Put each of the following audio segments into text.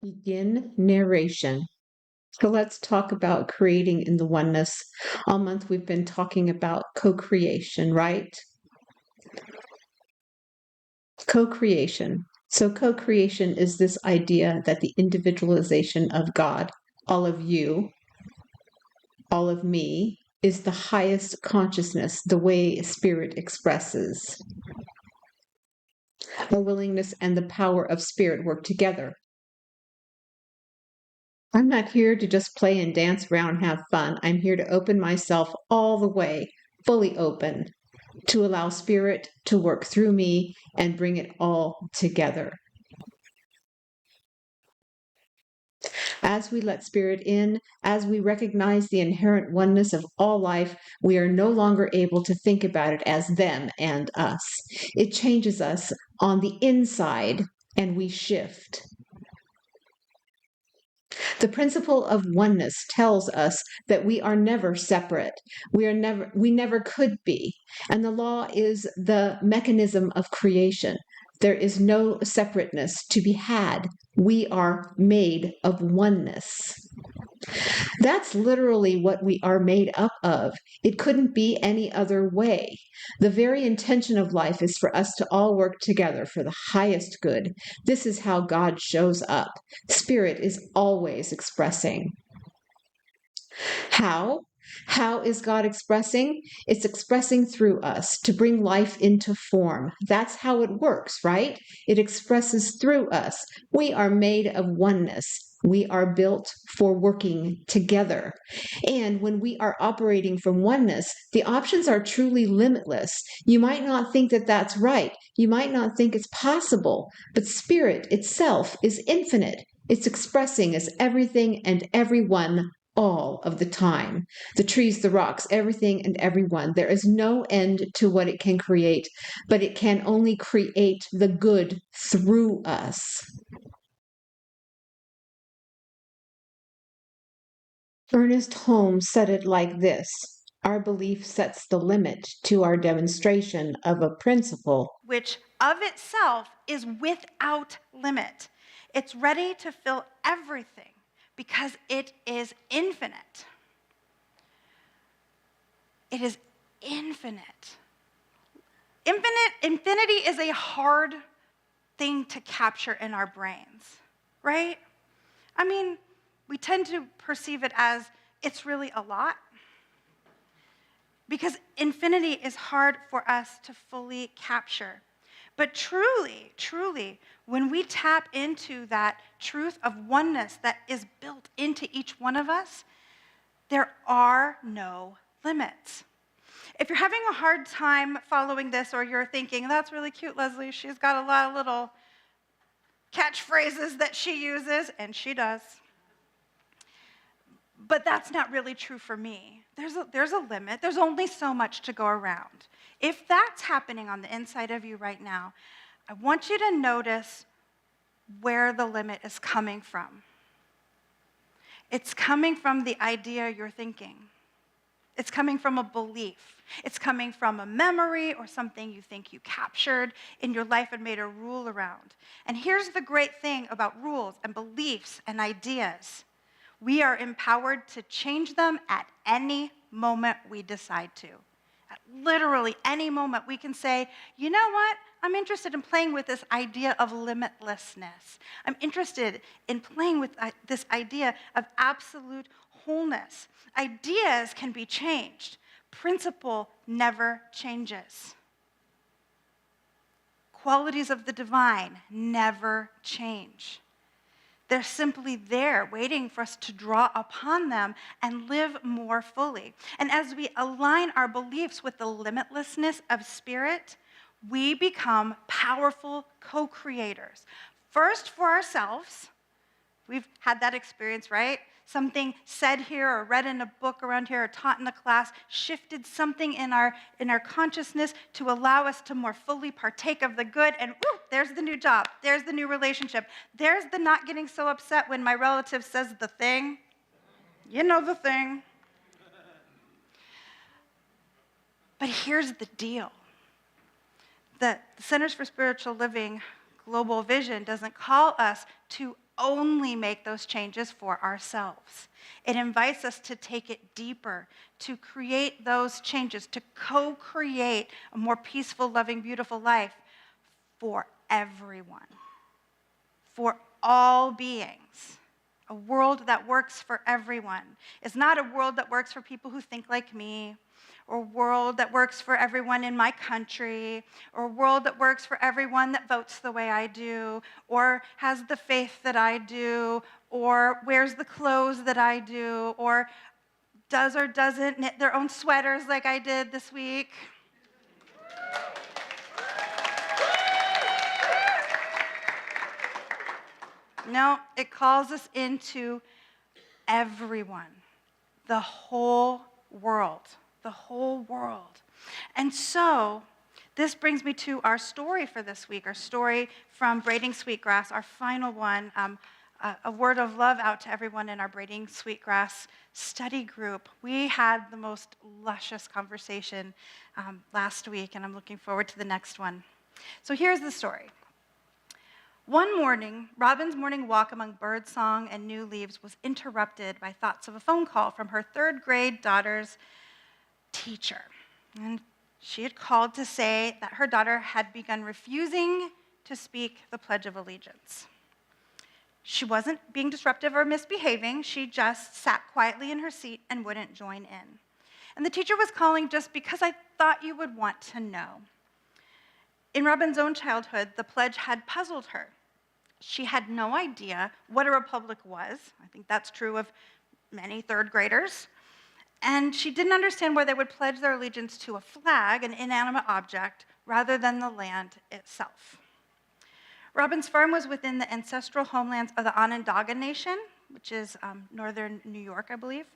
Begin narration. So let's talk about creating in the oneness. All month we've been talking about co-creation, right? Co-creation. So co-creation is this idea that the individualization of God, all of you, all of me, is the highest consciousness, the way spirit expresses. The willingness and the power of spirit work together. I'm not here to just play and dance around and have fun. I'm here to open myself all the way, fully open, to allow spirit to work through me and bring it all together. As we let spirit in, as we recognize the inherent oneness of all life, we are no longer able to think about it as them and us. It changes us on the inside and we shift. The principle of oneness tells us that we are never separate. We never could be. And the law is the mechanism of creation. There is no separateness to be had. We are made of oneness. That's literally what we are made up of. It couldn't be any other way. The very intention of life is for us to all work together for the highest good. This is how God shows up. Spirit is always expressing. How? How is God expressing? It's expressing through us to bring life into form. That's how it works, right? It expresses through us. We are made of oneness. We are built for working together. And when we are operating from oneness, the options are truly limitless. You might not think that that's right. You might not think it's possible, but spirit itself is infinite. It's expressing as everything and everyone all of the time. The trees, the rocks, everything and everyone. There is no end to what it can create, but it can only create the good through us. Ernest Holmes said it like this: our belief sets the limit to our demonstration of a principle which of itself is without limit. It's ready to fill everything because it is infinite. It is infinite. Infinity is a hard thing to capture in our brains, right? I mean, we tend to perceive it as it's really a lot, because infinity is hard for us to fully capture. But truly, truly, when we tap into that truth of oneness that is built into each one of us, there are no limits. If you're having a hard time following this, or you're thinking, that's really cute, Leslie, she's got a lot of little catchphrases that she uses, and she does, but that's not really true for me. There's a limit. There's only so much to go around. If that's happening on the inside of you right now, I want you to notice where the limit is coming from. It's coming from the idea you're thinking. It's coming from a belief. It's coming from a memory or something you think you captured in your life and made a rule around. And here's the great thing about rules and beliefs and ideas. We are empowered to change them at any moment we decide to. At literally any moment we can say, you know what? I'm interested in playing with this idea of limitlessness. I'm interested in playing with this idea of absolute wholeness. Ideas can be changed. Principle never changes. Qualities of the divine never change. They're simply there, waiting for us to draw upon them and live more fully. And as we align our beliefs with the limitlessness of spirit, we become powerful co-creators. First for ourselves. We've had that experience, right? Something said here or read in a book around here or taught in a class shifted something in our consciousness to allow us to more fully partake of the good, and whoo, there's the new job, there's the new relationship, there's the not getting so upset when my relative says the thing. You know the thing. But here's the deal. The Centers for Spiritual Living Global Vision doesn't call us to only make those changes for ourselves. It invites us to take it deeper, to create those changes, to co-create a more peaceful, loving, beautiful life for everyone, for all beings. A world that works for everyone. It's not a world that works for people who think like me, or a world that works for everyone in my country, or a world that works for everyone that votes the way I do, or has the faith that I do, or wears the clothes that I do, or does or doesn't knit their own sweaters like I did this week. No, it calls us into everyone, the whole world, the whole world. And so this brings me to our story for this week, our story from Braiding Sweetgrass, our final one, a word of love out to everyone in our Braiding Sweetgrass study group. We had the most luscious conversation last week, and I'm looking forward to the next one. So here's the story. One morning, Robin's morning walk among birdsong and new leaves was interrupted by thoughts of a phone call from her third grade daughter's teacher. And she had called to say that her daughter had begun refusing to speak the Pledge of Allegiance. She wasn't being disruptive or misbehaving. She just sat quietly in her seat and wouldn't join in. And the teacher was calling just because I thought you would want to know. In Robin's own childhood, the pledge had puzzled her. She had no idea what a republic was. I think that's true of many third graders. And she didn't understand why they would pledge their allegiance to a flag, an inanimate object, rather than the land itself. Robin's farm was within the ancestral homelands of the Onondaga Nation, which is northern New York, I believe.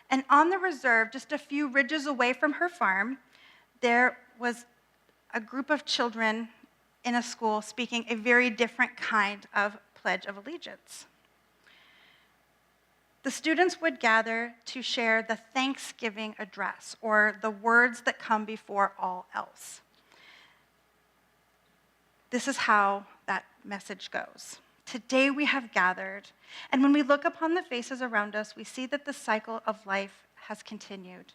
And on the reserve, just a few ridges away from her farm, there was a group of children in a school speaking a very different kind of Pledge of Allegiance. The students would gather to share the Thanksgiving address, or the words that come before all else. This is how that message goes. Today we have gathered, and when we look upon the faces around us, we see that the cycle of life has continued.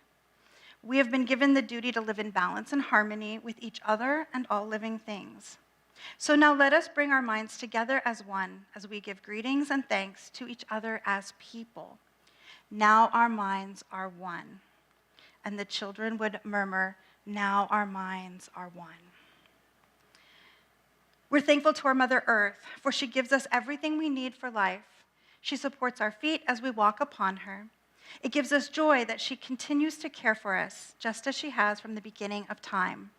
We have been given the duty to live in balance and harmony with each other and all living things. So now let us bring our minds together as one as we give greetings and thanks to each other as people. Now our minds are one. And the children would murmur, now our minds are one. We're thankful to our Mother Earth, for she gives us everything we need for life. She supports our feet as we walk upon her. It gives us joy that she continues to care for us, just as she has from the beginning of time.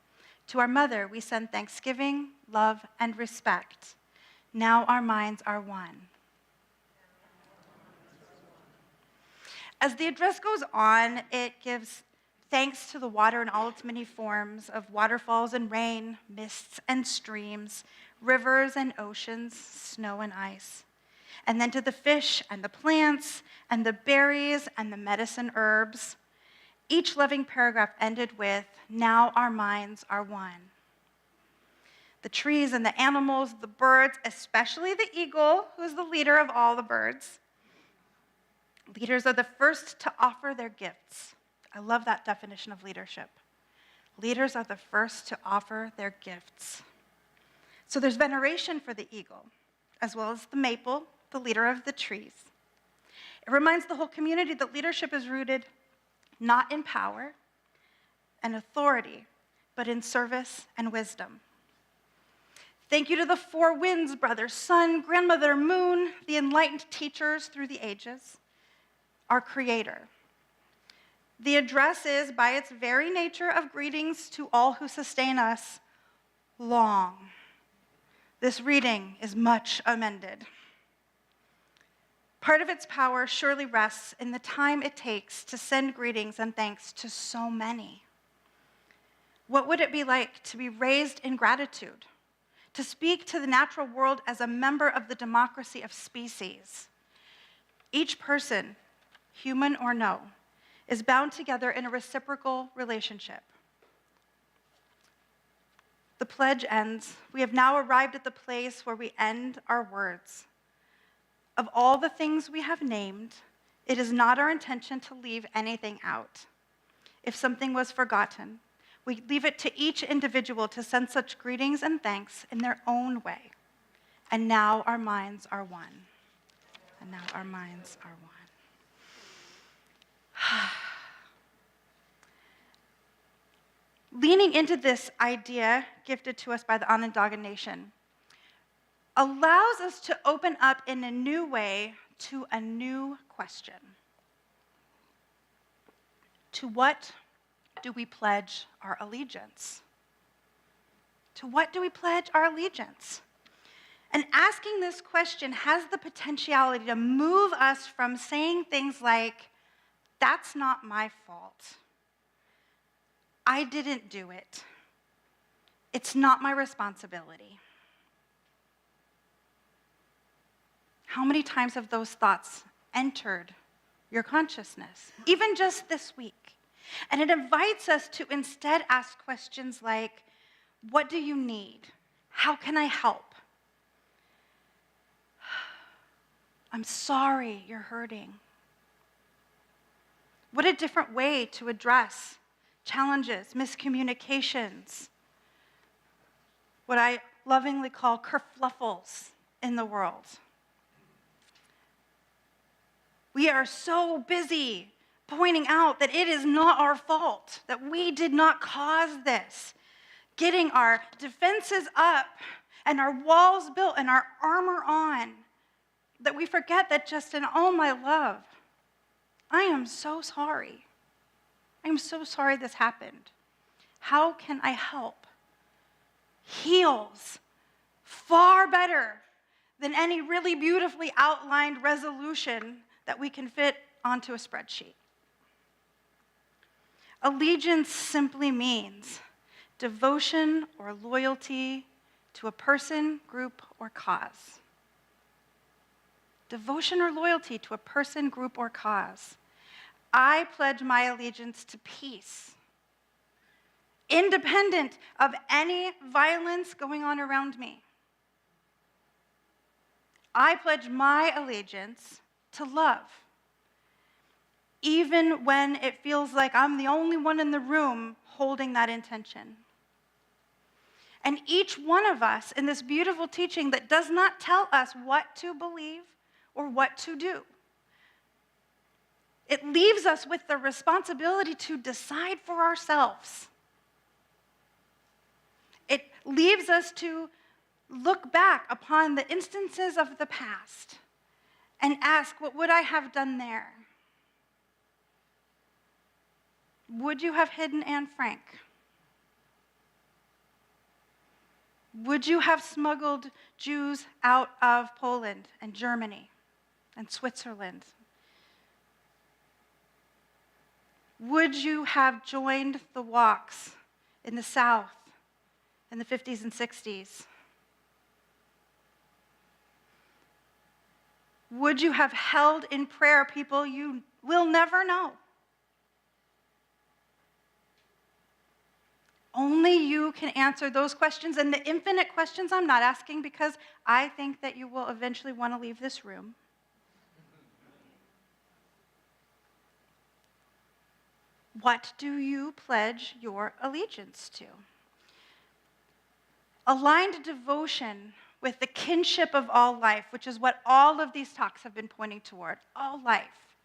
To our mother, we send thanksgiving, love, and respect. Now our minds are one. As the address goes on, it gives thanks to the water in all its many forms of waterfalls and rain, mists and streams, rivers and oceans, snow and ice. And then to the fish and the plants and the berries and the medicine herbs. Each loving paragraph ended with, now our minds are one. The trees and the animals, the birds, especially the eagle, who is the leader of all the birds. Leaders are the first to offer their gifts. I love that definition of leadership. Leaders are the first to offer their gifts. So there's veneration for the eagle, as well as the maple, the leader of the trees. It reminds the whole community that leadership is rooted not in power and authority, but in service and wisdom. Thank you to the four winds, brother, sun, grandmother, moon, the enlightened teachers through the ages, our Creator. The address is, by its very nature of greetings to all who sustain us, long. This reading is much amended. Part of its power surely rests in the time it takes to send greetings and thanks to so many. What would it be like to be raised in gratitude, to speak to the natural world as a member of the democracy of species? Each person, human or no, is bound together in a reciprocal relationship. The pledge ends. We have now arrived at the place where we end our words. Of all the things we have named, it is not our intention to leave anything out. If something was forgotten, we leave it to each individual to send such greetings and thanks in their own way. And now our minds are one. And now our minds are one. Leaning into this idea gifted to us by the Onondaga Nation allows us to open up in a new way to a new question. To what do we pledge our allegiance? To what do we pledge our allegiance? And asking this question has the potentiality to move us from saying things like, that's not my fault. I didn't do it. It's not my responsibility. How many times have those thoughts entered your consciousness, even just this week? And it invites us to instead ask questions like, what do you need? How can I help? I'm sorry you're hurting. What a different way to address challenges, miscommunications, what I lovingly call kerfluffles in the world. We are so busy pointing out that it is not our fault, that we did not cause this, getting our defenses up and our walls built and our armor on, that we forget that just in all my love, I am so sorry. I am so sorry this happened. How can I help? Heals far better than any really beautifully outlined resolution that we can fit onto a spreadsheet. Allegiance simply means devotion or loyalty to a person, group, or cause. Devotion or loyalty to a person, group, or cause. I pledge my allegiance to peace, independent of any violence going on around me. I pledge my allegiance to love, even when it feels like I'm the only one in the room holding that intention. And each one of us in this beautiful teaching that does not tell us what to believe or what to do, it leaves us with the responsibility to decide for ourselves. It leaves us to look back upon the instances of the past and ask, what would I have done there? Would you have hidden Anne Frank? Would you have smuggled Jews out of Poland and Germany and Switzerland? Would you have joined the walks in the South in the 50s and 60s? Would you have held in prayer people you will never know? Only you can answer those questions, and the infinite questions I'm not asking because I think that you will eventually want to leave this room. What do you pledge your allegiance to? Aligned devotion with the kinship of all life, which is what all of these talks have been pointing toward, all life.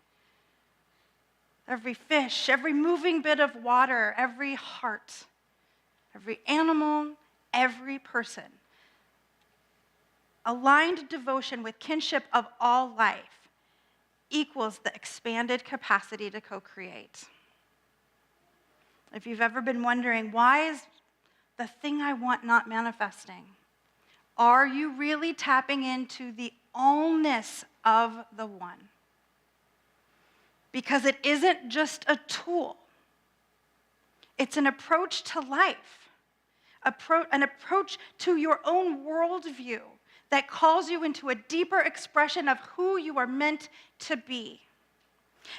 Every fish, every moving bit of water, every heart, every animal, every person. Aligned devotion with kinship of all life equals the expanded capacity to co-create. If you've ever been wondering, why is the thing I want not manifesting? Are you really tapping into the allness of the one? Because it isn't just a tool. It's an approach to life, an approach to your own worldview that calls you into a deeper expression of who you are meant to be.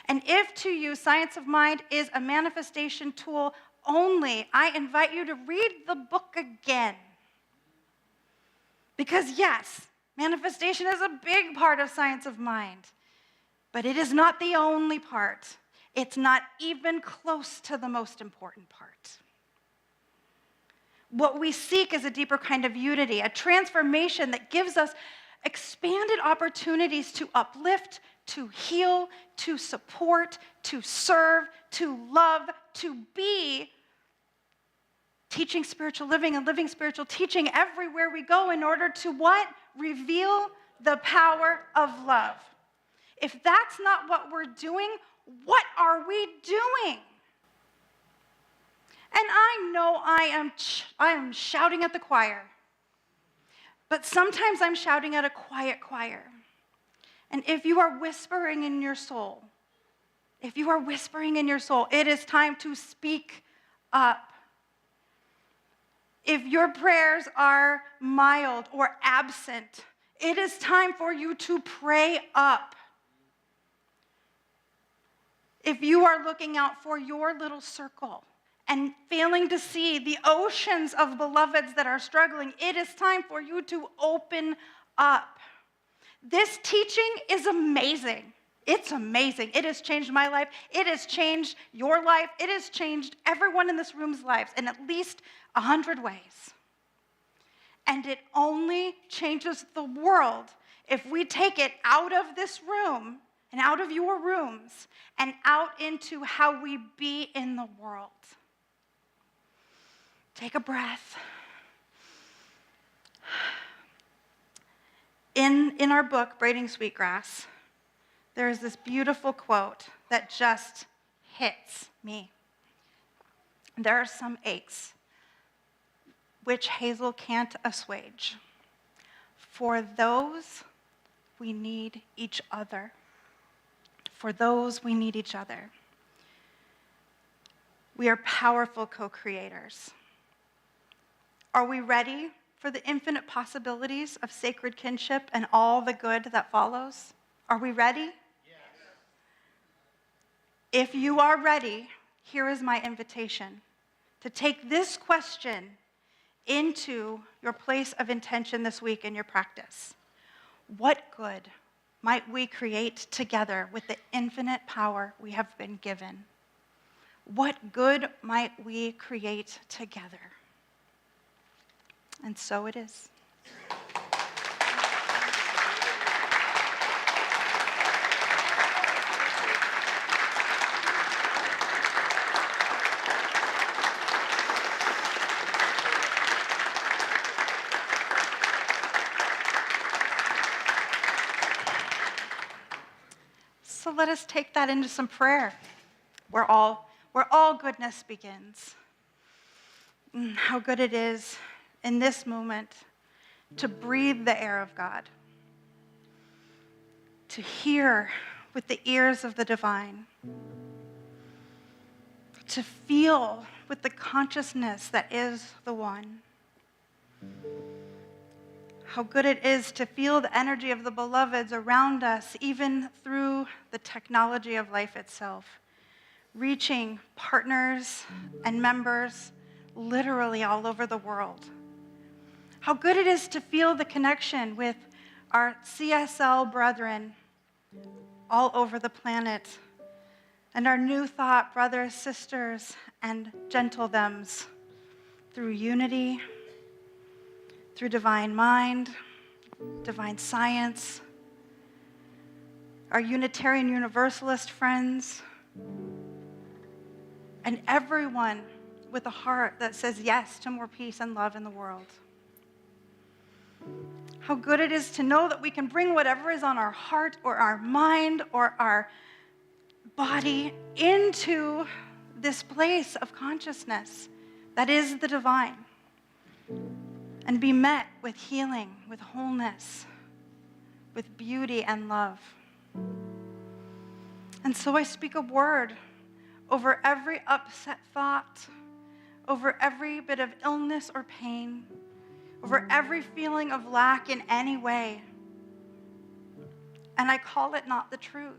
And if to you science of mind is a manifestation tool only, I invite you to read the book again. Because yes, Manifestation is a big part of science of mind, but it is not the only part. It's not even close to the most important part. What we seek is a deeper kind of unity, a transformation that gives us expanded opportunities to uplift, to heal, to support, to serve, to love, to be teaching spiritual living and living spiritual teaching everywhere we go in order to what? Reveal the power of love. If that's not what we're doing, what are we doing? And I know I am shouting at the choir, but sometimes I'm shouting at a quiet choir. And if you are whispering in your soul, it is time to speak up. If your prayers are mild or absent, it is time for you to pray up. If you are looking out for your little circle and failing to see the oceans of beloveds that are struggling, it is time for you to open up. This teaching is amazing. It's amazing. It has changed my life. It has changed your life. It has changed everyone in this room's lives in at least 100 ways. And it only changes the world if we take it out of this room and out of your rooms and out into how we be in the world. Take a breath. In our book, Braiding Sweetgrass, there is this beautiful quote that just hits me. There are some aches which Hazel can't assuage. For those, we need each other. For those, we need each other. We are powerful co-creators. Are we ready for the infinite possibilities of sacred kinship and all the good that follows? Are we ready? Yes. If you are ready, here is my invitation to take this question into your place of intention this week in your practice. What good might we create together with the infinite power we have been given? What good might we create together? And so it is. So let us take that into some prayer, where all goodness begins. How good it is in this moment to breathe the air of God, to hear with the ears of the divine, to feel with the consciousness that is the one. How good it is to feel the energy of the beloveds around us, even through the technology of life itself, reaching partners and members literally all over the world. How good it is to feel the connection with our CSL brethren all over the planet, and our new thought brothers, sisters, and gentle thems through unity, through divine mind, divine science, our Unitarian Universalist friends, and everyone with a heart that says yes to more peace and love in the world. How good it is to know that we can bring whatever is on our heart or our mind or our body into this place of consciousness that is the divine, and be met with healing, with wholeness, with beauty and love. And so I speak a word over every upset thought, over every bit of illness or pain, over every feeling of lack in any way. And I call it not the truth,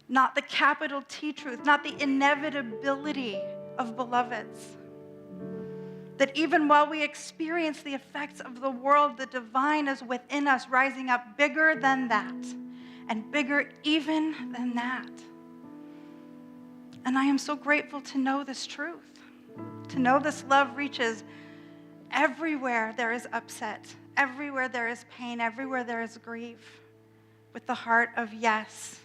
not the capital T truth, not the inevitability of beloveds, That even while we experience the effects of the world, the divine is within us, rising up bigger than that, and bigger even than that. And I am so grateful to know this truth, to know this love reaches everywhere there is upset, everywhere there is pain, everywhere there is grief, with the heart of yes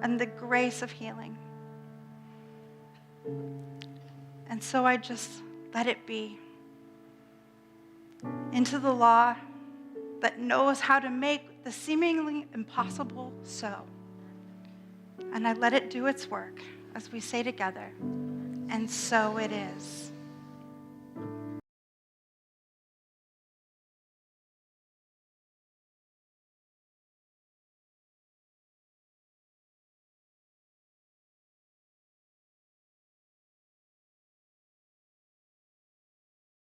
and the grace of healing. And so I just let it be. Into the law that knows how to make the seemingly impossible so. And I let it do its work as we say together, and so it is.